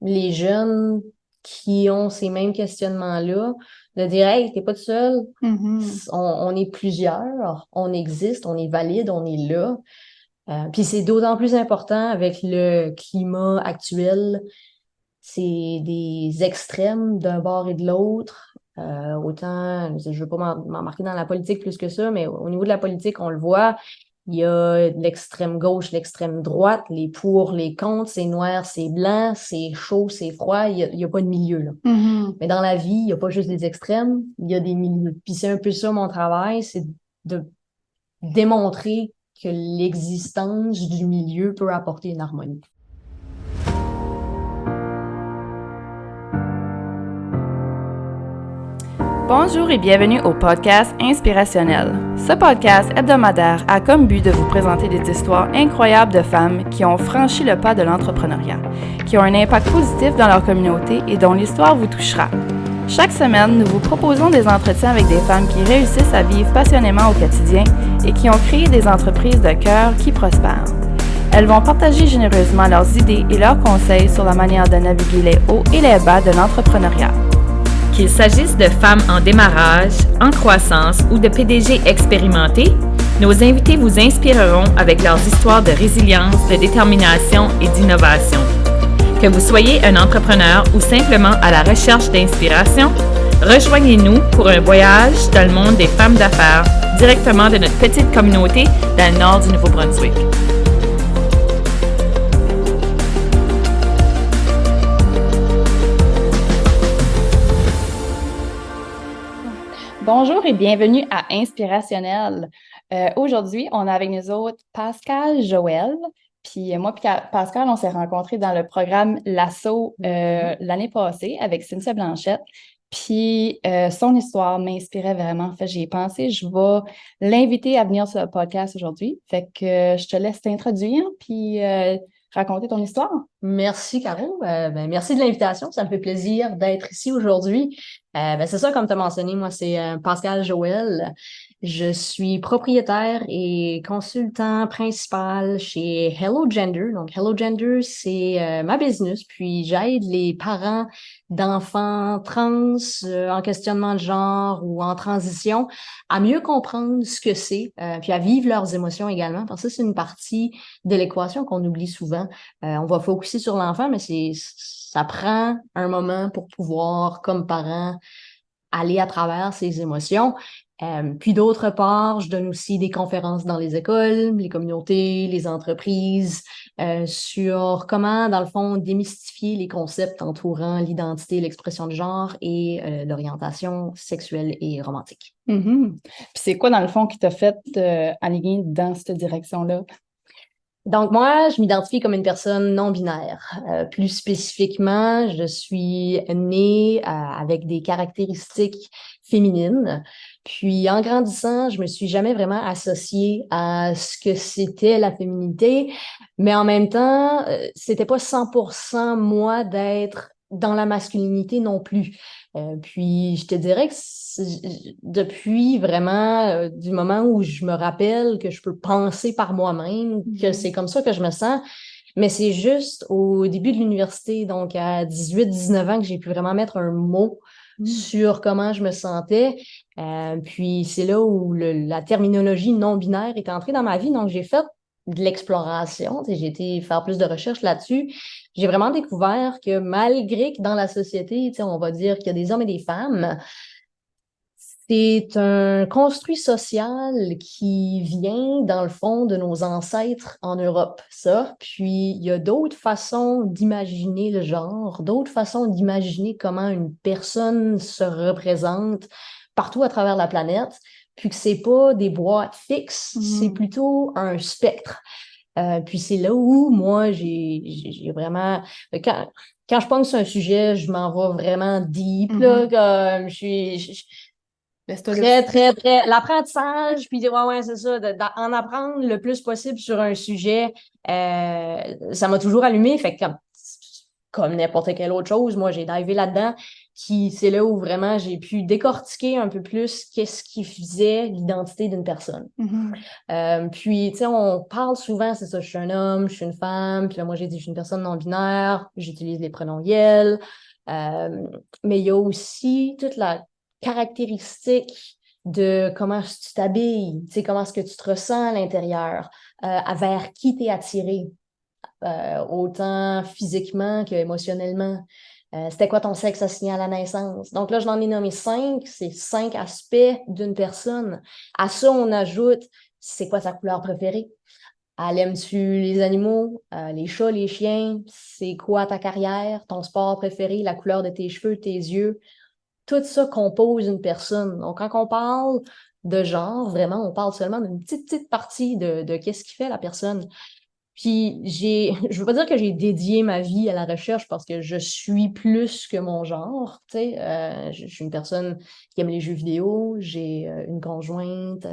les jeunes qui ont ces mêmes questionnements-là, de dire, hey, t'es pas tout seul, Mhm. on est plusieurs, on existe, on est valide, on est là. Puis c'est d'autant plus important avec le climat actuel. C'est des extrêmes d'un bord et de l'autre. Autant, je ne veux pas m'embarquer dans la politique plus que ça, mais au niveau de la politique, on le voit. Il y a l'extrême gauche, l'extrême droite, les pour, les contre, c'est noir, c'est blanc, c'est chaud, c'est froid. Il y a pas de milieu, là. Mhm. Mais dans la vie, il n'y a pas juste des extrêmes, il y a des milieux. Puis c'est un peu ça mon travail, c'est de démontrer que l'existence du milieu peut apporter une harmonie. Bonjour et bienvenue au podcast Inspirationnel. Ce podcast hebdomadaire a comme but de vous présenter des histoires incroyables de femmes qui ont franchi le pas de l'entrepreneuriat, qui ont un impact positif dans leur communauté et dont l'histoire vous touchera. Chaque semaine, nous vous proposons des entretiens avec des femmes qui réussissent à vivre passionnément au quotidien et qui ont créé des entreprises de cœur qui prospèrent. Elles vont partager généreusement leurs idées et leurs conseils sur la manière de naviguer les hauts et les bas de l'entrepreneuriat. Qu'il s'agisse de femmes en démarrage, en croissance ou de PDG expérimentés, nos invités vous inspireront avec leurs histoires de résilience, de détermination et d'innovation. Que vous soyez un entrepreneur ou simplement à la recherche d'inspiration, rejoignez-nous pour un voyage dans le monde des femmes d'affaires directement de notre petite communauté dans le nord du Nouveau-Brunswick. Bonjour et bienvenue à Inspirationnel. Aujourd'hui, on a avec nous autres Pascal Joël. Puis moi puis Pascal, on s'est rencontrés dans le programme L'Assaut l'année passée avec Cynthia Blanchette. Puis son histoire m'inspirait vraiment. Fait que j'y ai pensé, je vais l'inviter à venir sur le podcast aujourd'hui. Fait que je te laisse t'introduire puis raconter ton histoire. Merci, Caro. Merci de l'invitation. Ça me fait plaisir d'être ici aujourd'hui. C'est ça, comme tu as mentionné, moi, c'est Pascal Joël. Je suis propriétaire et consultant principal chez Hello Gender. Donc, Hello Gender, c'est ma business. Puis, j'aide les parents d'enfants trans en questionnement de genre ou en transition à mieux comprendre ce que c'est, puis à vivre leurs émotions également. Parce que ça, c'est une partie de l'équation qu'on oublie souvent. On va focuser sur l'enfant, mais ça prend un moment pour pouvoir, comme parent, aller à travers ses émotions. Puis d'autre part, je donne aussi des conférences dans les écoles, les communautés, les entreprises, sur comment, dans le fond, démystifier les concepts entourant l'identité, l'expression de genre et l'orientation sexuelle et romantique. Mhm. Puis c'est quoi, dans le fond, qui t'a fait aligner dans cette direction-là? Donc, moi, je m'identifie comme une personne non binaire. Plus spécifiquement, je suis née avec des caractéristiques féminines. Puis, en grandissant, je me suis jamais vraiment associée à ce que c'était la féminité. Mais en même temps, c'était pas 100% moi d'être dans la masculinité non plus. Puis, je te dirais que depuis vraiment du moment où je me rappelle que je peux penser par moi-même, que c'est comme ça que je me sens, mais c'est juste au début de l'université, donc à 18-19 ans, que j'ai pu vraiment mettre un mot sur comment je me sentais. Puis c'est là où la terminologie non-binaire est entrée dans ma vie. Donc j'ai fait de l'exploration, j'ai été faire plus de recherches là-dessus. J'ai vraiment découvert que malgré que dans la société, on va dire qu'il y a des hommes et des femmes, c'est un construit social qui vient, dans le fond, de nos ancêtres en Europe, ça. Puis, il y a d'autres façons d'imaginer le genre, d'autres façons d'imaginer comment une personne se représente partout à travers la planète, puis que c'est pas des boîtes fixes, c'est plutôt un spectre. Puis c'est là où moi j'ai vraiment quand je pense sur un sujet, je m'en vais vraiment deep là, comme Laisse-toi là. très, très, très. L'apprentissage, puis ouais, ouais, c'est ça, en apprendre le plus possible sur un sujet, ça m'a toujours allumé. Fait que comme n'importe quelle autre chose, moi, j'ai divé là-dedans. Puis c'est là où vraiment j'ai pu décortiquer un peu plus qu'est-ce qui faisait l'identité d'une personne. Puis, tu sais, on parle souvent, c'est ça, je suis un homme, je suis une femme, puis là, moi, j'ai dit, je suis une personne non-binaire, j'utilise les pronoms «yel». Mais il y a aussi toute la caractéristique de comment tu t'habilles, tu sais, comment est-ce que tu te ressens à l'intérieur, vers qui tu es attiré, autant physiquement qu'émotionnellement. C'était quoi ton sexe assigné à la naissance? Donc là, je n'en ai nommé 5, c'est 5 aspects d'une personne. À ça, on ajoute, c'est quoi sa couleur préférée? Aimes-tu les animaux, les chats, les chiens? C'est quoi ta carrière, ton sport préféré, la couleur de tes cheveux, tes yeux? Tout ça compose une personne. Donc, quand on parle de genre, vraiment, on parle seulement d'une petite partie de qu'est-ce qui fait la personne. Puis je veux pas dire que j'ai dédié ma vie à la recherche parce que je suis plus que mon genre, tu sais. Je suis une personne qui aime les jeux vidéo, j'ai une conjointe,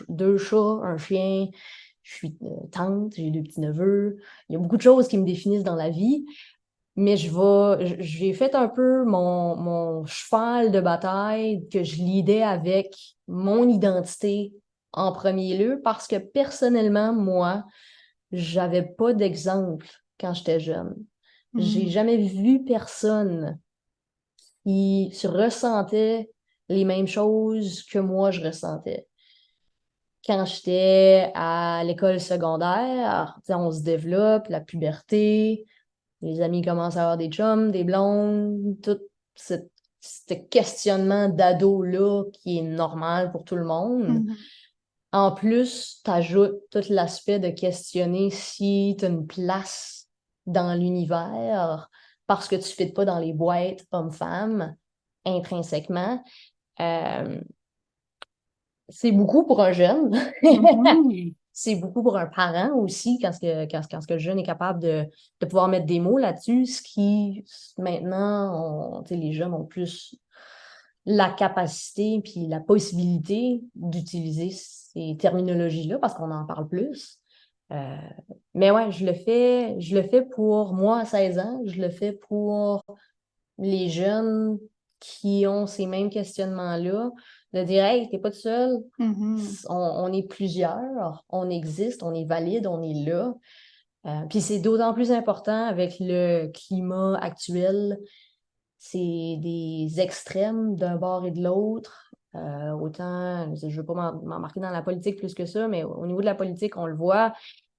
2 chats, un chien, je suis tante, j'ai 2 petits-neveux. Il y a beaucoup de choses qui me définissent dans la vie, mais j'ai fait un peu mon cheval de bataille que je lidais avec mon identité en premier lieu parce que personnellement, moi, j'avais pas d'exemple quand j'étais jeune. J'ai jamais vu personne qui se ressentait les mêmes choses que moi je ressentais. Quand j'étais à l'école secondaire, tu sais, on se développe, la puberté, les amis commencent à avoir des chums, des blondes, tout ce questionnement d'ado-là qui est normal pour tout le monde. En plus, tu ajoutes tout l'aspect de questionner si tu as une place dans l'univers parce que tu ne fites pas dans les boîtes homme-femme intrinsèquement. Euh, c'est beaucoup pour un jeune. C'est beaucoup pour un parent aussi quand le jeune est capable de pouvoir mettre des mots là-dessus, ce qui, maintenant, les jeunes ont plus la capacité puis la possibilité d'utiliser ces terminologies-là parce qu'on en parle plus. Euh, mais ouais, je le fais pour moi à 16 ans, je le fais pour les jeunes qui ont ces mêmes questionnements-là, de dire, hey, t'es pas tout seul, on est plusieurs, on existe, on est valide, on est là. Puis c'est d'autant plus important avec le climat actuel. C'est des extrêmes d'un bord et de l'autre. Autant, je ne veux pas m'embarquer dans la politique plus que ça, mais au niveau de la politique, on le voit,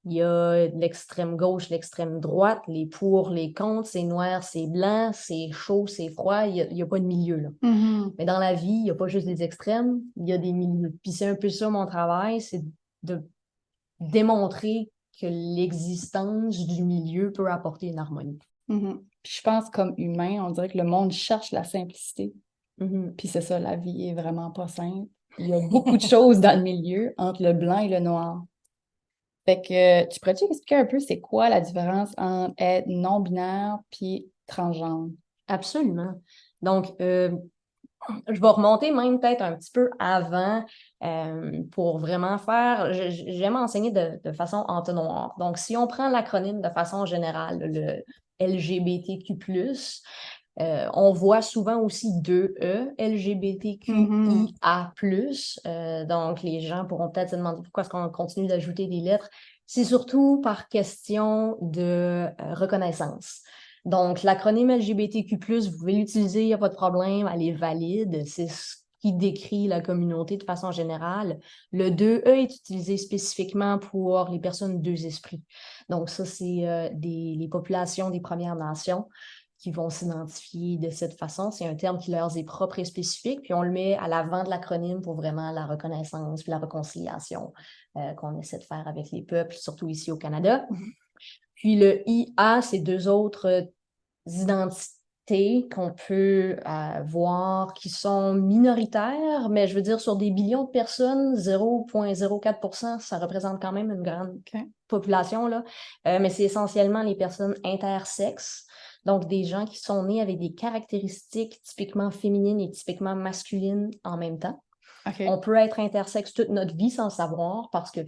il y a l'extrême gauche, l'extrême droite, les pour, les contre, c'est noir, c'est blanc, c'est chaud, c'est froid, il y a pas de milieu, là. Mais dans la vie, il n'y a pas juste des extrêmes, il y a des milieux. Puis c'est un peu ça mon travail, c'est de démontrer que l'existence du milieu peut apporter une harmonie. Puis je pense comme humain, on dirait que le monde cherche la simplicité. Puis c'est ça, la vie est vraiment pas simple. Il y a beaucoup de choses dans le milieu entre le blanc et le noir. Fait que tu pourrais-tu expliquer un peu c'est quoi la différence entre être non-binaire puis transgenre? Absolument. Donc, je vais remonter même peut-être un petit peu avant pour vraiment faire... J'aime enseigner de façon entonnoir. Donc, si on prend l'acronyme de façon générale, le LGBTQ+, on voit souvent aussi 2 E, LGBTQIA+. Donc, les gens pourront peut-être se demander pourquoi est-ce qu'on continue d'ajouter des lettres. C'est surtout par question de reconnaissance. Donc, l'acronyme LGBTQ+, vous pouvez l'utiliser, il n'y a pas de problème, elle est valide. C'est ce qui décrit la communauté de façon générale. Le 2E est utilisé spécifiquement pour les personnes 2 esprits. Donc, ça, c'est les populations des Premières Nations qui vont s'identifier de cette façon. C'est un terme qui leur est propre et spécifique, puis on le met à l'avant de l'acronyme pour vraiment la reconnaissance puis la réconciliation qu'on essaie de faire avec les peuples, surtout ici au Canada. Puis le IA, c'est 2 autres identités qu'on peut voir qui sont minoritaires, mais je veux dire, sur des billions de personnes, 0,04%, ça représente quand même une grande population, là. Mais c'est essentiellement les personnes intersexes, donc des gens qui sont nés avec des caractéristiques typiquement féminines et typiquement masculines en même temps. On peut être intersexe toute notre vie sans le savoir parce que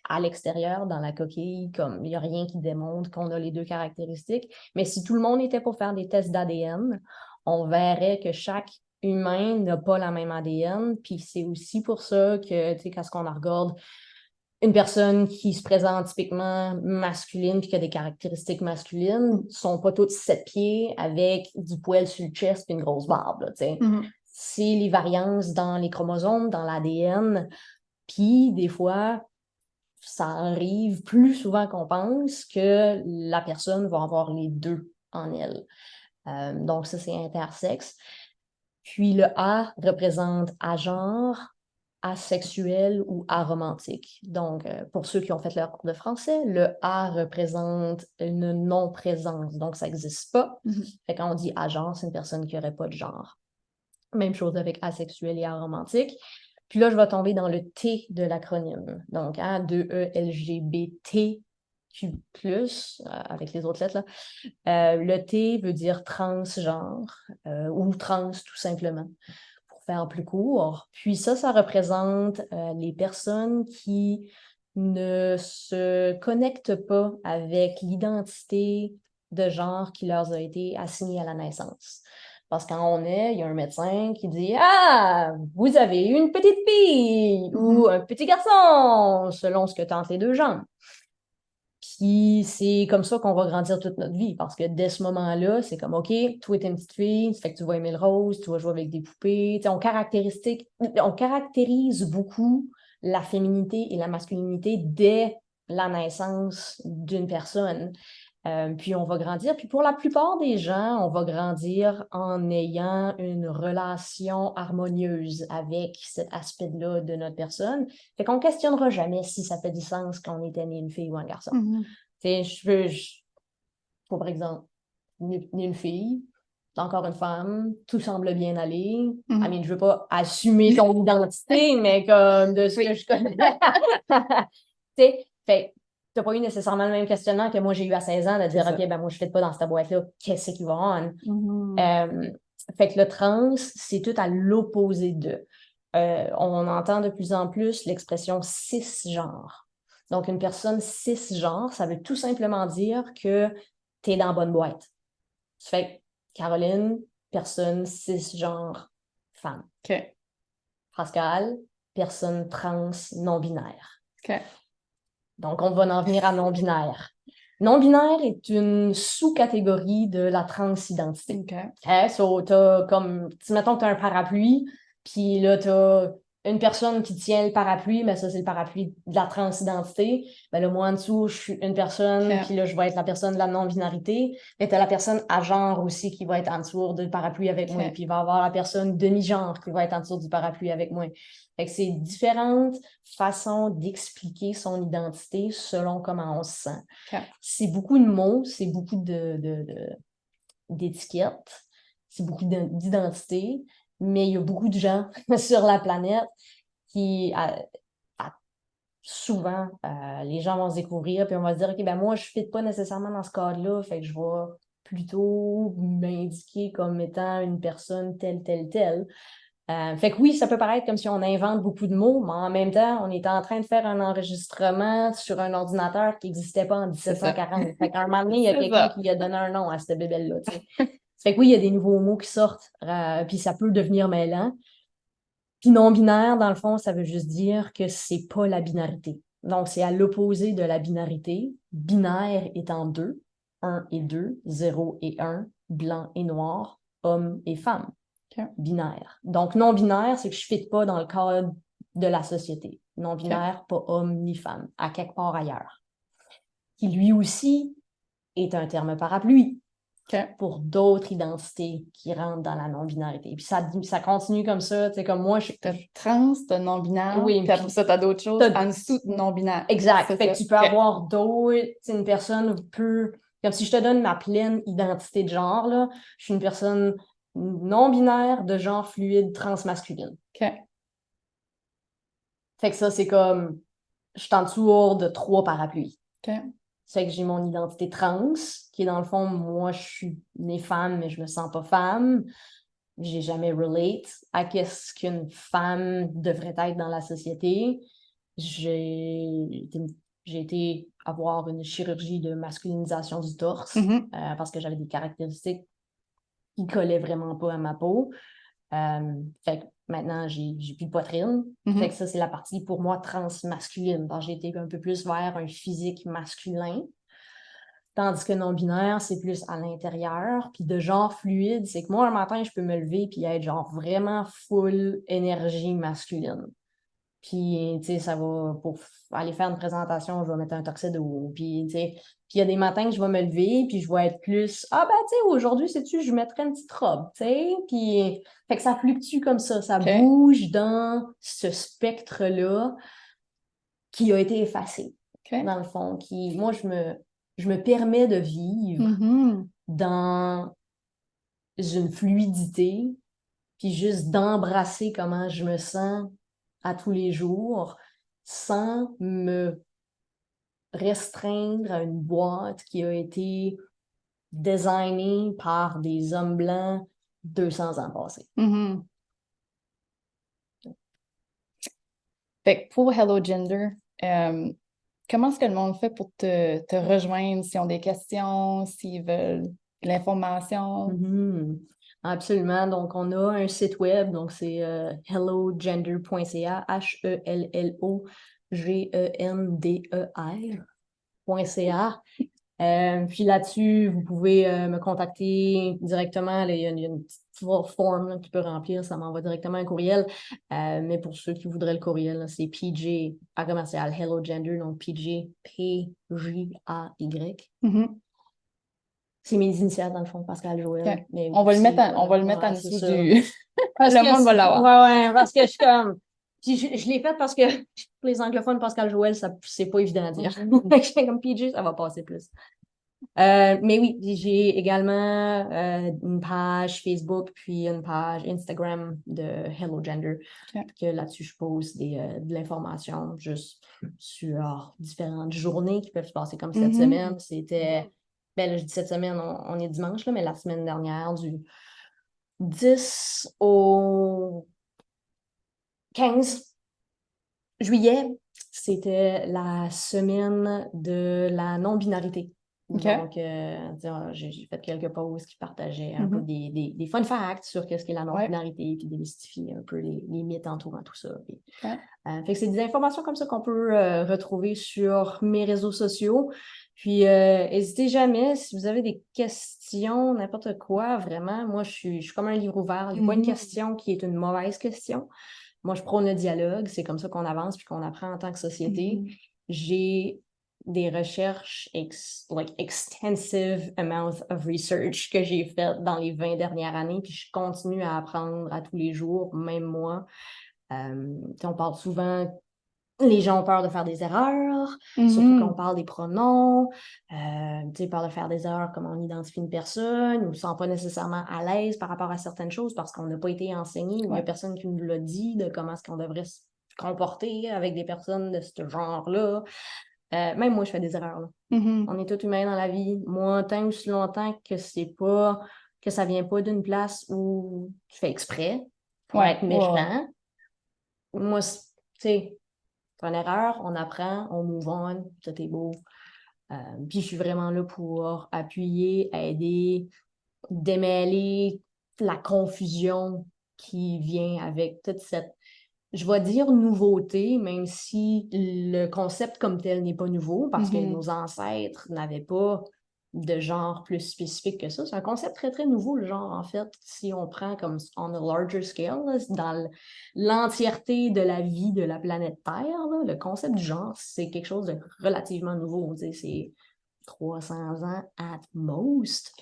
à l'extérieur, dans la coquille, comme il n'y a rien qui démontre qu'on a les 2 caractéristiques. Mais si tout le monde était pour faire des tests d'ADN, on verrait que chaque humain n'a pas la même ADN. Puis c'est aussi pour ça que, tu sais, quand on regarde une personne qui se présente typiquement masculine puis qui a des caractéristiques masculines, sont pas toutes 7 pieds avec du poil sur le chest puis une grosse barbe, là, tu sais. C'est les variances dans les chromosomes, dans l'ADN. Puis des fois, ça arrive plus souvent qu'on pense que la personne va avoir les deux en elle. Donc ça, c'est intersexe. Puis le A représente agenre, asexuel ou aromantique. Donc, pour ceux qui ont fait leur cours de français, le A représente une non-présence. Donc, ça n'existe pas. Fait quand on dit agenre, c'est une personne qui n'aurait pas de genre. Même chose avec asexuel et aromantique. Puis là, je vais tomber dans le T de l'acronyme. Donc, 2E-LGBT-Q+, avec les autres lettres, là. Le T veut dire transgenre ou trans, tout simplement, pour faire plus court. Puis ça représente les personnes qui ne se connectent pas avec l'identité de genre qui leur a été assignée à la naissance. Parce que quand il y a un médecin qui dit « Ah, vous avez une petite fille ou un petit garçon, selon ce que tentent les deux jambes. » Puis c'est comme ça qu'on va grandir toute notre vie, parce que dès ce moment-là, c'est comme « OK, toi, t'es une petite fille, ça fait que tu vas aimer le rose, tu vas jouer avec des poupées. » On caractérise beaucoup la féminité et la masculinité dès la naissance d'une personne. Puis on va grandir. Puis pour la plupart des gens, on va grandir en ayant une relation harmonieuse avec cet aspect-là de notre personne. Fait qu'on ne questionnera jamais si ça fait du sens qu'on était né une fille ou un garçon. Tu sais, par exemple, né une fille, encore une femme, tout semble bien aller. Je veux pas assumer ton identité, mais comme de ce que je connais. Tu sais, fait t'as pas eu nécessairement le même questionnement que moi j'ai eu à 16 ans de dire « OK, ben moi je ne pas dans cette boîte-là, qu'est-ce qui va on? » Fait que le trans, c'est tout à l'opposé d'eux. On entend de plus en plus l'expression cisgenre. Donc, une personne cisgenre, ça veut tout simplement dire que tu es dans la bonne boîte. Ça fait que Caroline, personne cisgenre, femme. OK. Pascal, personne trans non-binaire. OK. Donc, on va en venir à non-binaire. Non-binaire est une sous-catégorie de la transidentité. OK. So, t'as comme, mettons que tu as un parapluie, puis là, tu as une personne qui tient le parapluie, mais ça, c'est le parapluie de la transidentité. Ben là, moi, en dessous, je suis une personne, puis là, je vais être la personne de la non-binarité. Mais tu as la personne à genre aussi qui va être en dessous du parapluie avec moi. Puis il va y avoir la personne demi-genre qui va être en dessous du parapluie avec moi. Fait que c'est différentes façons d'expliquer son identité selon comment on se sent. C'est beaucoup de mots, c'est beaucoup d'étiquettes, c'est beaucoup d'identités, mais il y a beaucoup de gens sur la planète qui, souvent, les gens vont se découvrir, puis on va se dire « OK, ben moi, je ne fit pas nécessairement dans ce cadre-là, fait que je vais plutôt m'indiquer comme étant une personne telle, telle, telle. » Fait que oui, ça peut paraître comme si on invente beaucoup de mots, mais en même temps, on est en train de faire un enregistrement sur un ordinateur qui n'existait pas en 1740. Fait qu'à un moment donné, il y a quelqu'un qui a donné un nom à cette bébelle-là. Fait que oui, il y a des nouveaux mots qui sortent, puis ça peut devenir mêlant. Puis non-binaire, dans le fond, ça veut juste dire que c'est pas la binarité. Donc, c'est à l'opposé de la binarité. Binaire étant 2, 1 et 2, 0 et 1, blanc et noir, homme et femme. Binaire. Donc, non-binaire, c'est que je ne fit pas dans le cadre de la société. Non-binaire, pas homme ni femme, à quelque part ailleurs. Qui, lui aussi, est un terme parapluie pour d'autres identités qui rentrent dans la non-binarité. Puis ça continue comme ça, tu sais, comme moi, T'as trans, t'as non-binaire, oui, puis après ça, t'as d'autres choses en dessous de non-binaire. Exact. Fait que tu peux avoir d'autres, tu sais, une personne peut... Comme si je te donne ma pleine identité de genre, là, je suis une personne non-binaire de genre fluide transmasculine. Fait que ça, c'est comme... Je suis en dessous de 3 parapluies. C'est que j'ai mon identité trans, qui est dans le fond, moi, je suis née femme, mais je me sens pas femme. J'ai jamais relate à qu'est-ce qu'une femme devrait être dans la société. J'ai été avoir une chirurgie de masculinisation du torse parce que j'avais des caractéristiques qui collait vraiment pas à ma peau. Fait que maintenant, j'ai plus de poitrine. Fait que ça, c'est la partie pour moi transmasculine. Donc, j'ai été un peu plus vers un physique masculin. Tandis que non-binaire, c'est plus à l'intérieur. Puis de genre fluide, c'est que moi, un matin, je peux me lever puis être genre vraiment full énergie masculine. Puis, tu sais, ça va, pour aller faire une présentation, je vais mettre un tuxedo. Puis, tu sais, puis il y a des matins que je vais me lever, puis je vais être plus, ah ben, tu sais, aujourd'hui, sais-tu, je mettrais une petite robe, tu sais. Puis, fait que ça fluctue comme ça bouge dans ce spectre-là qui a été effacé, dans le fond. Moi, je me permets de vivre dans une fluidité, puis juste d'embrasser comment je me sens à tous les jours sans me restreindre à une boîte qui a été designée par des hommes blancs 200 ans passés. Fait que pour Hello Gender, comment est-ce que le monde fait pour te rejoindre s'ils ont des questions, s'ils veulent de l'information? Absolument. Donc, on a un site web, donc c'est hellogender.ca, HELLOGENDER.ca. Puis là-dessus, vous pouvez me contacter directement. Là, il y a une petite forme là, que tu peux remplir, ça m'envoie directement un courriel. Mais pour ceux qui voudraient le courriel, là, c'est PJ à commercial Hello Gender, donc PJ PJAY. C'est mes initiales dans le fond, Pascal Joël. Mais on va le mettre en dessous du. Le monde va l'avoir. Ouais, parce que je suis comme. Puis je l'ai fait parce que pour les anglophones, Pascal Joël, c'est pas évident à dire. Comme PJ, ça va passer plus. Mais oui, j'ai également une page Facebook puis une page Instagram de Hello Gender. Que là-dessus, je pose de l'information juste sur différentes journées qui peuvent se passer comme cette semaine. C'était. Ben là, je dis cette semaine, on est dimanche, là, mais la semaine dernière, du 10 au 15 juillet, c'était la semaine de la non-binarité. Donc, j'ai fait quelques posts qui partageaient un peu des fun facts sur qu'est-ce qu'est la non-binarité, puis démystifier un peu les mythes entourant tout ça. Puis, fait que c'est des informations comme ça qu'on peut retrouver sur mes réseaux sociaux. Puis, n'hésitez jamais, si vous avez des questions, n'importe quoi, vraiment, moi, je suis comme un livre ouvert. Il n'y a pas une question qui est une mauvaise question. Moi, je prône le dialogue. C'est comme ça qu'on avance puis qu'on apprend en tant que société. J'ai des recherches, extensive amount of research que j'ai fait dans les 20 dernières années, puis je continue à apprendre à tous les jours, même moi. On parle souvent, les gens ont peur de faire des erreurs, surtout quand on parle des pronoms, peur de faire des erreurs comme on identifie une personne, ou ne se sent pas nécessairement à l'aise par rapport à certaines choses parce qu'on n'a pas été enseigné, ou il n'y a personne qui nous l'a dit de comment est-ce qu'on devrait se comporter avec des personnes de ce genre-là. Même moi, je fais des erreurs. Là. On est tous humains dans la vie. Moi, tant ou si longtemps que ça vient pas d'une place où tu fais exprès pour être méchant. Moi, tu sais, c'est une erreur, on apprend, on move on, tout est beau. Puis je suis vraiment là pour appuyer, aider, démêler la confusion qui vient avec toute cette, je vais dire nouveauté, même si le concept comme tel n'est pas nouveau, parce que nos ancêtres n'avaient pas de genre plus spécifique que ça. C'est un concept très, très nouveau, le genre, en fait, si on prend comme on a larger scale, là, dans l'entièreté de la vie de la planète Terre, là, le concept du genre, c'est quelque chose de relativement nouveau. C'est 300 ans at most.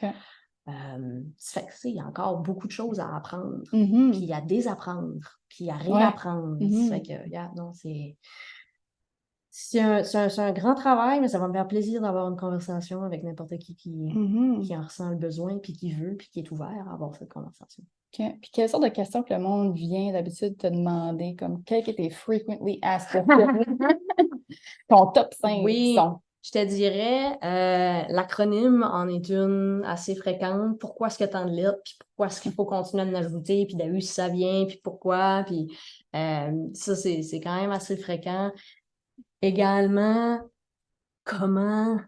Ça fait que, il y a encore beaucoup de choses à apprendre, puis à désapprendre, puis à réapprendre. Ça fait que, non, c'est un grand travail, mais ça va me faire plaisir d'avoir une conversation avec n'importe qui en ressent le besoin, puis qui veut, puis qui est ouvert à avoir cette conversation. Puis quelle sorte de questions que le monde vient d'habitude te demander, comme quel est tes frequently asked questions? Ton top 5 sont? Je te dirais, l'acronyme en est une assez fréquente. Pourquoi est-ce qu'il y a tant de lettres? Puis pourquoi est-ce qu'il faut continuer à en ajouter? Puis d'où ça vient? Puis pourquoi? Puis ça, c'est quand même assez fréquent. Également, comment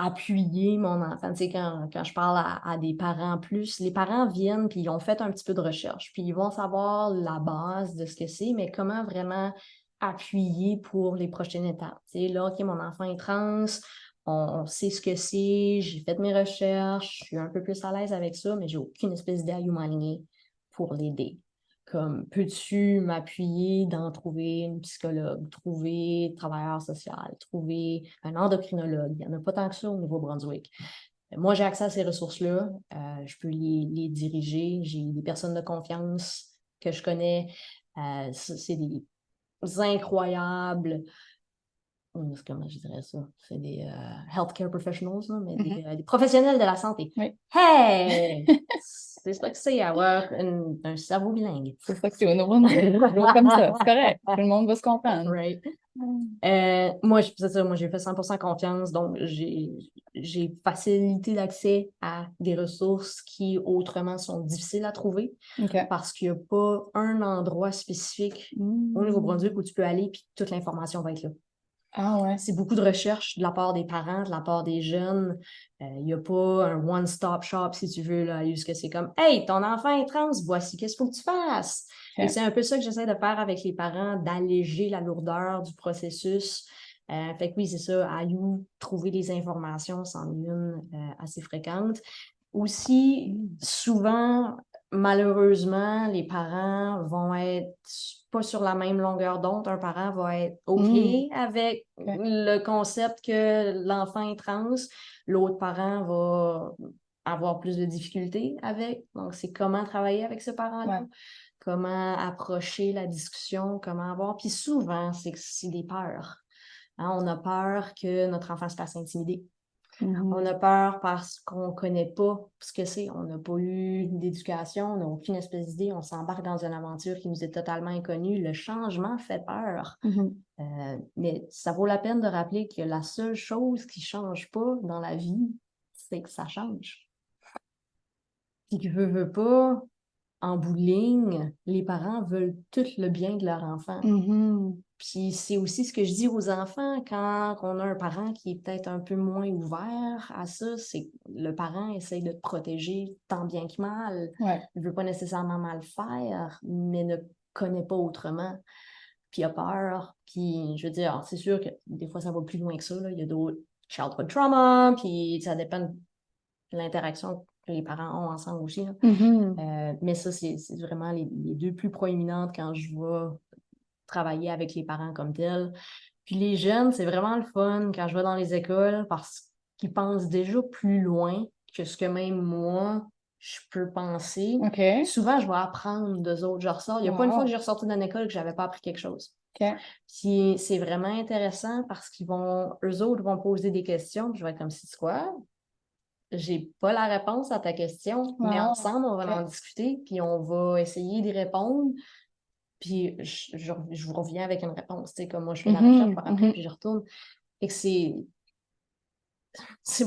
appuyer mon enfant. Tu sais, quand je parle à des parents plus, les parents viennent puis ils ont fait un petit peu de recherche, puis ils vont savoir la base de ce que c'est, mais comment vraiment appuyer pour les prochaines étapes. Tu sais, là, OK, mon enfant est trans, on sait ce que c'est, j'ai fait mes recherches, je suis un peu plus à l'aise avec ça, mais j'ai aucune espèce d'idée à m'aligner pour l'aider. Comme, peux-tu m'appuyer dans trouver une psychologue, trouver un travailleur social, trouver un endocrinologue? Il n'y en a pas tant que ça au Nouveau-Brunswick. Moi, j'ai accès à ces ressources-là. Je peux les diriger. J'ai des personnes de confiance que je connais. C'est des incroyables. Comment je dirais ça? C'est des healthcare professionals, là, mais des professionnels de la santé. Oui. Hey! C'est ça que c'est avoir un cerveau bilingue. C'est ça que c'est au Nouveau-Brunswick. Comme ça, c'est correct. Tout le monde va se comprendre. Right. Moi, c'est ça, moi, j'ai fait 100% confiance, donc j'ai facilité d'accès à des ressources qui autrement sont difficiles à trouver parce qu'il n'y a pas un endroit spécifique au Nouveau-Brunswick où tu peux aller puis toute l'information va être là. Ah ouais. C'est beaucoup de recherche de la part des parents, de la part des jeunes. Il n'y a pas un one-stop shop, si tu veux, là, jusqu'à c'est comme « Hey, ton enfant est trans, voici qu'est-ce qu'il faut que tu fasses! » Et c'est un peu ça que j'essaie de faire avec les parents, d'alléger la lourdeur du processus. Fait que oui, c'est ça, à You, trouver des informations, c'en est une assez fréquente. Aussi, souvent, malheureusement, les parents vont être pas sur la même longueur d'onde. Un parent va être OK avec le concept que l'enfant est trans. L'autre parent va avoir plus de difficultés avec. Donc, c'est comment travailler avec ce parent-là. Comment approcher la discussion, comment avoir. Puis souvent, c'est des peurs. Hein, on a peur que notre enfant se fasse intimider. On a peur parce qu'on ne connaît pas ce que c'est. On n'a pas eu d'éducation, on n'a aucune espèce d'idée. On s'embarque dans une aventure qui nous est totalement inconnue. Le changement fait peur. Mais ça vaut la peine de rappeler que la seule chose qui ne change pas dans la vie, c'est que ça change. Puis que veut pas, en bout de ligne, les parents veulent tout le bien de leur enfant. Puis c'est aussi ce que je dis aux enfants quand on a un parent qui est peut-être un peu moins ouvert à ça, c'est que le parent essaye de te protéger tant bien que mal. Il ne veut pas nécessairement mal faire, mais ne connaît pas autrement. Puis a peur. Puis je veux dire, c'est sûr que des fois ça va plus loin que ça. Là. Il y a d'autres childhood trauma, puis ça dépend de l'interaction que les parents ont ensemble aussi. Mais ça, c'est vraiment les deux plus proéminentes quand je vais travailler avec les parents comme tels. Puis les jeunes, c'est vraiment le fun quand je vais dans les écoles parce qu'ils pensent déjà plus loin que ce que même moi, je peux penser. Souvent, je vais apprendre d'eux autres. Je ressors. Il n'y a pas une fois que j'ai ressorti d'une école que je n'avais pas appris quelque chose. Puis c'est vraiment intéressant parce eux autres vont poser des questions. Puis je vais être comme, c'est quoi? J'ai pas la réponse à ta question, mais ensemble, on va en discuter, puis on va essayer d'y répondre. Puis je vous reviens avec une réponse. Tu sais, comme moi, je fais la recherche par après, puis je retourne. Et que c'est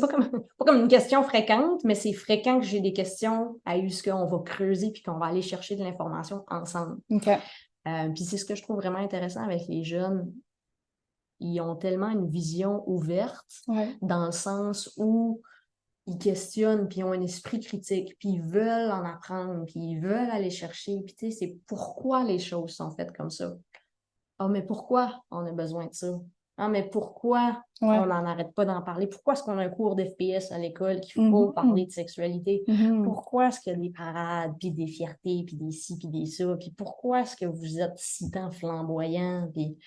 pas comme une question fréquente, mais c'est fréquent que j'ai des questions à ce qu'on va creuser puis qu'on va aller chercher de l'information ensemble. Puis c'est ce que je trouve vraiment intéressant avec les jeunes. Ils ont tellement une vision ouverte dans le sens où ils questionnent, puis ils ont un esprit critique, puis ils veulent en apprendre, puis ils veulent aller chercher. Puis tu sais, c'est pourquoi les choses sont faites comme ça. Ah, mais pourquoi on a besoin de ça? Ah, mais pourquoi on n'en arrête pas d'en parler? Pourquoi est-ce qu'on a un cours d'FPS à l'école qu'il faut parler de sexualité? Pourquoi est-ce qu'il y a des parades, puis des fiertés, puis des ci, puis des ça? Puis pourquoi est-ce que vous êtes si tant flamboyant? Puis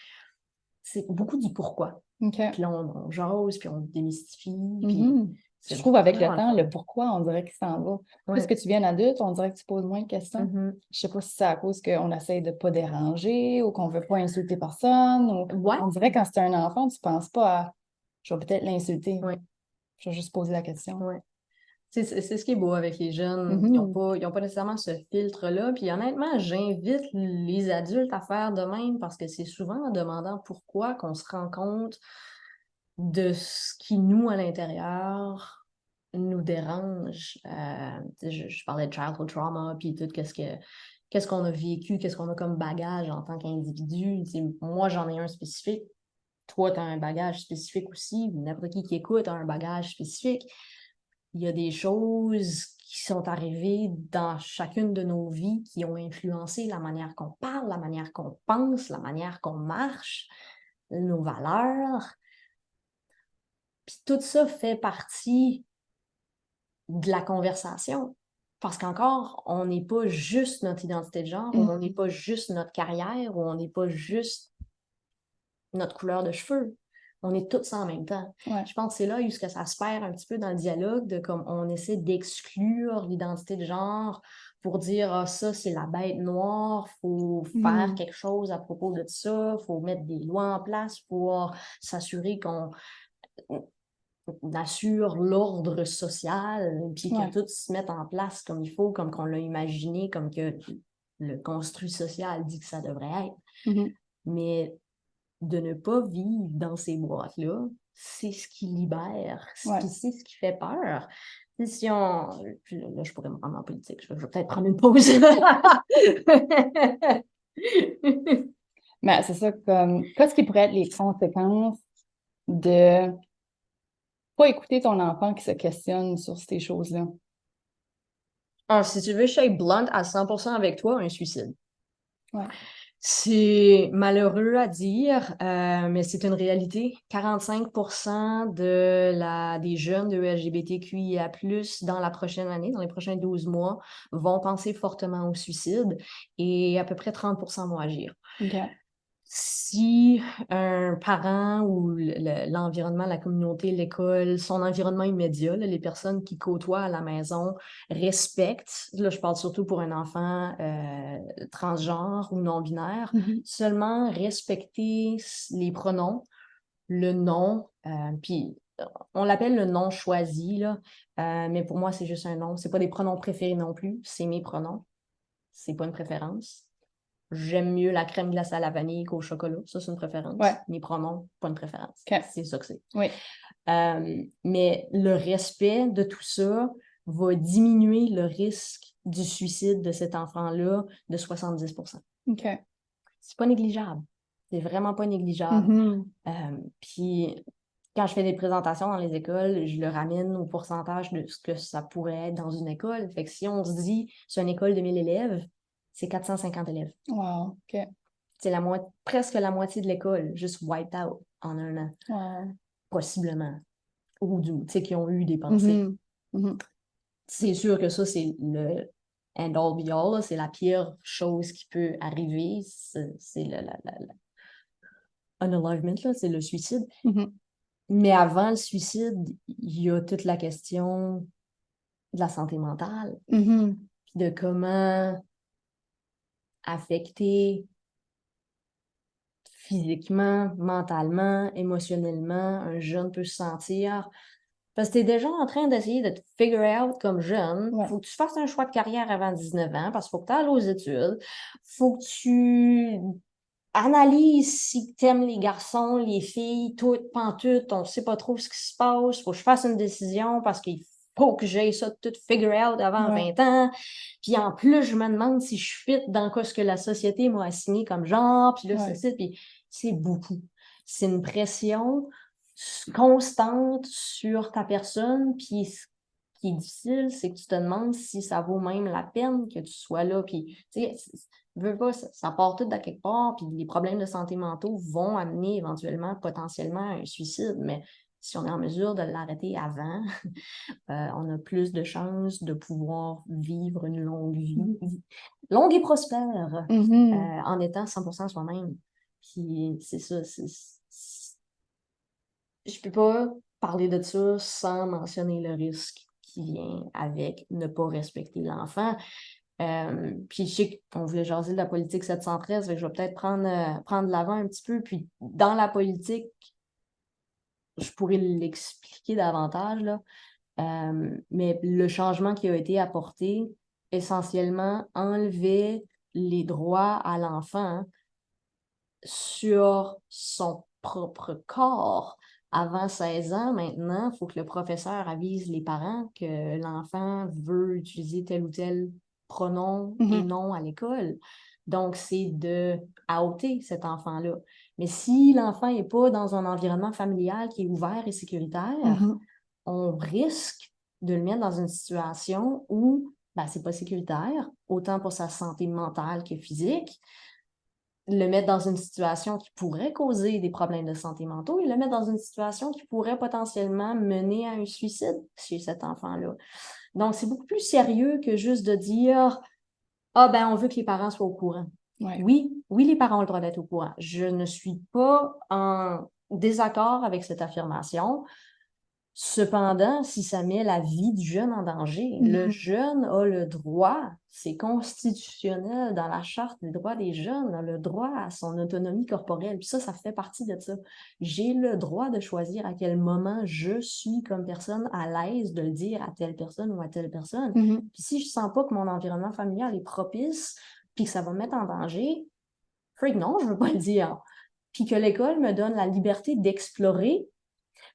c'est beaucoup du pourquoi. Puis là, on jase, puis on démystifie, puis... Je trouve avec le temps, le pourquoi, on dirait qu'il s'en va. Plus que tu viennes adulte, on dirait que tu poses moins de questions. Je sais pas si c'est à cause qu'on essaie de pas déranger ou qu'on veut pas insulter personne. On dirait que quand c'est un enfant, tu penses pas à « je vais peut-être l'insulter ». Je vais juste poser la question. C'est ce qui est beau avec les jeunes. Ils n'ont pas nécessairement ce filtre-là. Puis honnêtement, j'invite les adultes à faire de même parce que c'est souvent en demandant pourquoi qu'on se rend compte de ce qui, nous, à l'intérieur, nous dérange. Je parlais de childhood trauma, puis tout, qu'est-ce qu'on a vécu, qu'est-ce qu'on a comme bagage en tant qu'individu. Moi, j'en ai un spécifique. toi, tu as un bagage spécifique aussi, n'importe qui écoute a un bagage spécifique. Il y a des choses qui sont arrivées dans chacune de nos vies qui ont influencé la manière qu'on parle, la manière qu'on pense, la manière qu'on marche, nos valeurs. Puis tout ça fait partie de la conversation. Parce qu'encore, on n'est pas juste notre identité de genre, ou on n'est pas juste notre carrière, ou on n'est pas juste notre couleur de cheveux. On est tous ça en même temps. Ouais. Je pense que c'est là où ça se perd un petit peu dans le dialogue, de comme on essaie d'exclure l'identité de genre pour dire ah, ça, c'est la bête noire, faut faire quelque chose à propos de ça, faut mettre des lois en place pour s'assurer qu'on assure l'ordre social, puis que tout se mette en place comme il faut, comme qu'on l'a imaginé, comme que le construit social dit que ça devrait être. Mais de ne pas vivre dans ces boîtes-là, c'est ce qui libère, c'est ce qui fait peur. Si on... Là, je pourrais me rendre en politique, je vais peut-être prendre une pause. Mais c'est ça, comme, qu'est-ce qui pourrait être les conséquences de pas écouter ton enfant qui se questionne sur ces choses-là? Alors, si tu veux, je suis blunt à 100% avec toi, un suicide. Ouais. C'est malheureux à dire, mais c'est une réalité. 45% des jeunes de LGBTQIA+, dans la prochaine année, dans les prochains 12 mois, vont penser fortement au suicide et à peu près 30% vont agir. OK. Si un parent ou l'environnement, la communauté, l'école, son environnement immédiat, là, les personnes qui côtoient à la maison respectent, là je parle surtout pour un enfant transgenre ou non-binaire, seulement respecter les pronoms, le nom, puis on l'appelle le nom choisi, là, mais pour moi c'est juste un nom, c'est pas des pronoms préférés non plus, c'est mes pronoms, c'est pas une préférence. J'aime mieux la crème glacée à la vanille qu'au chocolat. Ça, c'est une préférence. Ouais. Mes pronoms, pas une préférence. Okay. C'est ça que c'est. Oui. Mais le respect de tout ça va diminuer le risque du suicide de cet enfant-là de 70%. OK. C'est pas négligeable. C'est vraiment pas négligeable. Puis, quand je fais des présentations dans les écoles, je le ramène au pourcentage de ce que ça pourrait être dans une école. Fait que si on se dit, c'est une école de 1000 élèves, c'est 450 élèves. Wow, OK. C'est presque la moitié de l'école, juste wiped out en un an. Wow. Possiblement. Ou qui ont eu des pensées. C'est sûr que ça, c'est le end all be all, c'est la pire chose qui peut arriver. C'est le unalivement, là, c'est le suicide. Mais avant le suicide, il y a toute la question de la santé mentale. De comment affecter physiquement, mentalement, émotionnellement, un jeune peut se sentir. Parce que tu es déjà en train d'essayer de te figure out comme jeune. Il faut que tu fasses un choix de carrière avant 19 ans parce qu'il faut que tu ailles aux études. Il faut que tu analyses si tu aimes les garçons, les filles, tout, pantoute, on ne sait pas trop ce qui se passe. Il faut que je fasse une décision parce qu'il faut que j'aille ça tout figure out avant 20 ans. Puis en plus, je me demande si je fit dans ce que la société m'a assigné comme genre. Puis là, puis c'est beaucoup. C'est une pression constante sur ta personne. Puis ce qui est difficile, c'est que tu te demandes si ça vaut même la peine que tu sois là. Puis, tu sais, veux pas, ça part tout de quelque part. Puis les problèmes de santé mentaux vont amener éventuellement, potentiellement, à un suicide. Mais si on est en mesure de l'arrêter avant, on a plus de chances de pouvoir vivre une longue vie, longue et prospère, en étant 100% soi-même. Puis c'est ça, je peux pas parler de ça sans mentionner le risque qui vient avec ne pas respecter l'enfant. Puis je sais qu'on voulait jaser de la politique 713, fait que je vais peut-être prendre l'avant un petit peu. Puis dans la politique, je pourrais l'expliquer davantage, là. Mais le changement qui a été apporté, essentiellement, enlevait les droits à l'enfant sur son propre corps. Avant 16 ans, maintenant, il faut que le professeur avise les parents que l'enfant veut utiliser tel ou tel pronom et nom à l'école. Donc, c'est de outer cet enfant-là. Mais si l'enfant n'est pas dans un environnement familial qui est ouvert et sécuritaire, on risque de le mettre dans une situation où c'est pas sécuritaire, autant pour sa santé mentale que physique, le mettre dans une situation qui pourrait causer des problèmes de santé mentaux et le mettre dans une situation qui pourrait potentiellement mener à un suicide chez cet enfant-là. Donc, c'est beaucoup plus sérieux que juste de dire « Ah, on veut que les parents soient au courant. » Ouais. Oui, les parents ont le droit d'être au courant. Je ne suis pas en désaccord avec cette affirmation. Cependant, si ça met la vie du jeune en danger, le jeune a le droit, c'est constitutionnel dans la Charte des droits des jeunes, a le droit à son autonomie corporelle. Puis ça fait partie de ça. J'ai le droit de choisir à quel moment je suis comme personne à l'aise de le dire à telle personne ou à telle personne. Puis si je sens pas que mon environnement familial est propice, puis que ça va me mettre en danger, non, je veux pas le dire. Puis que l'école me donne la liberté d'explorer.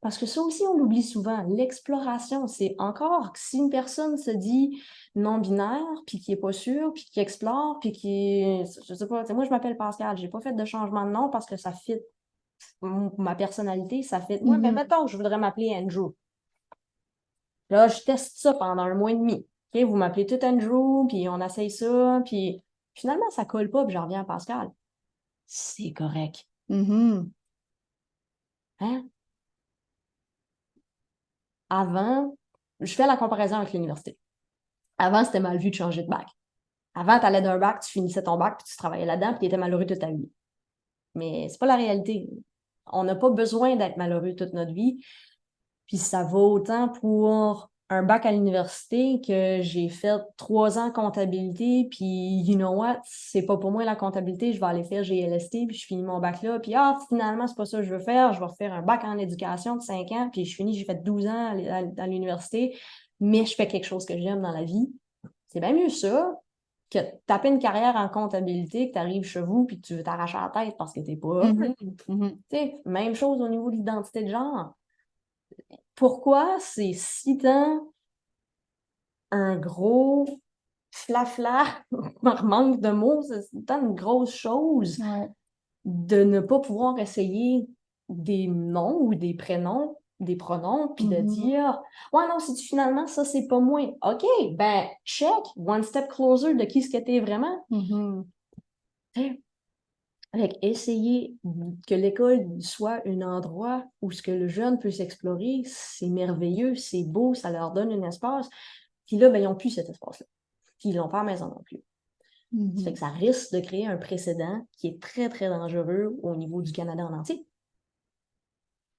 Parce que ça aussi, on l'oublie souvent. L'exploration, c'est encore si une personne se dit non-binaire, puis qui est pas sûre, puis qui explore, puis qui, je sais pas, moi je m'appelle Pascal, j'ai pas fait de changement de nom parce que ça fit ma personnalité, ça fit moi, mais mettons que je voudrais m'appeler Andrew. Là, je teste ça pendant 1 mois et demi. OK, vous m'appelez tout Andrew, puis on essaye ça, puis finalement, ça colle pas, puis je reviens à Pascal. C'est correct. Hein? Avant, je fais la comparaison avec l'université. Avant, c'était mal vu de changer de bac. Avant, tu allais d'un bac, tu finissais ton bac, puis tu travaillais là-dedans, puis tu étais malheureux toute ta vie. Mais c'est pas la réalité. On n'a pas besoin d'être malheureux toute notre vie. Puis ça vaut autant pour un bac à l'université que j'ai fait 3 ans comptabilité, puis you know what, c'est pas pour moi la comptabilité, je vais aller faire GLST, puis je finis mon bac là, puis finalement, c'est pas ça que je veux faire, je vais faire un bac en éducation de 5 ans, puis j'ai fait 12 ans à l'université, mais je fais quelque chose que j'aime dans la vie. C'est bien mieux ça que taper une carrière en comptabilité, que tu arrives chez vous, puis que tu veux t'arracher la tête parce que t'es pas... Tu sais, même chose au niveau de l'identité de genre. Pourquoi c'est si tant un gros flafla, par manque de mots, c'est tant une grosse chose de ne pas pouvoir essayer des noms ou des prénoms, des pronoms, puis de dire « Ouais, non, si finalement, ça, c'est pas moi. » OK, check, one step closer de qui ce que t'es vraiment. Avec essayer que l'école soit un endroit où ce que le jeune peut s'explorer, c'est merveilleux, c'est beau, ça leur donne un espace. Puis là, ils n'ont plus cet espace-là. Puis ils l'ont pas à la maison non plus. Ça fait que ça risque de créer un précédent qui est très, très dangereux au niveau du Canada en entier.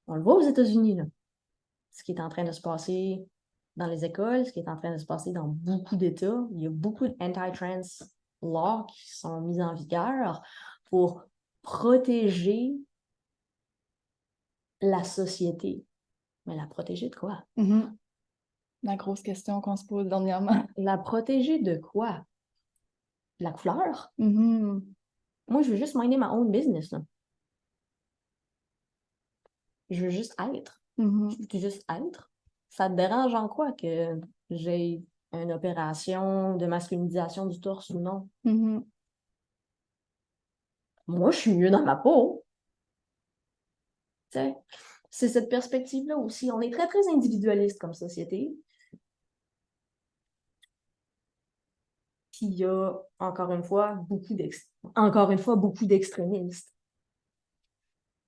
On le voit aux États-Unis, là. Ce qui est en train de se passer dans les écoles, ce qui est en train de se passer dans beaucoup d'États. Il y a beaucoup d'anti-trans laws qui sont mises en vigueur pour protéger la société. Mais la protéger de quoi? La grosse question qu'on se pose dernièrement. La protéger de quoi? La couleur? Moi, je veux juste minder ma own business, là. Je veux juste être. Je veux juste être. Ça te dérange en quoi que j'ai une opération de masculinisation du torse ou non? Moi, je suis mieux dans ma peau. T'sais, c'est cette perspective-là aussi. On est très, très individualiste comme société. Puis il y a, encore une fois, beaucoup d'extrémistes.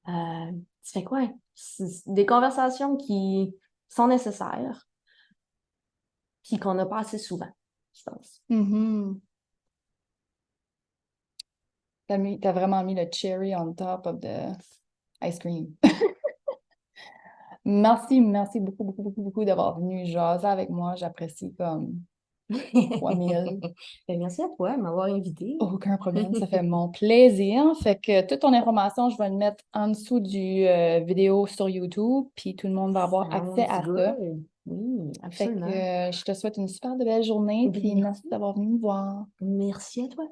Ça fait quoi? C'est des conversations qui sont nécessaires, puis qu'on n'a pas assez souvent, je pense. T'as vraiment mis le cherry on top of the ice cream. Merci beaucoup, beaucoup, beaucoup, beaucoup d'avoir venu jaser avec moi. J'apprécie comme 3000. Merci à toi de m'avoir invité. Aucun problème, ça fait mon plaisir. Fait que toute ton information, je vais le mettre en dessous du vidéo sur YouTube, puis tout le monde va avoir accès à ça. Oui, absolument. Fait que je te souhaite une super belle journée, puis merci d'avoir venu me voir. Merci à toi.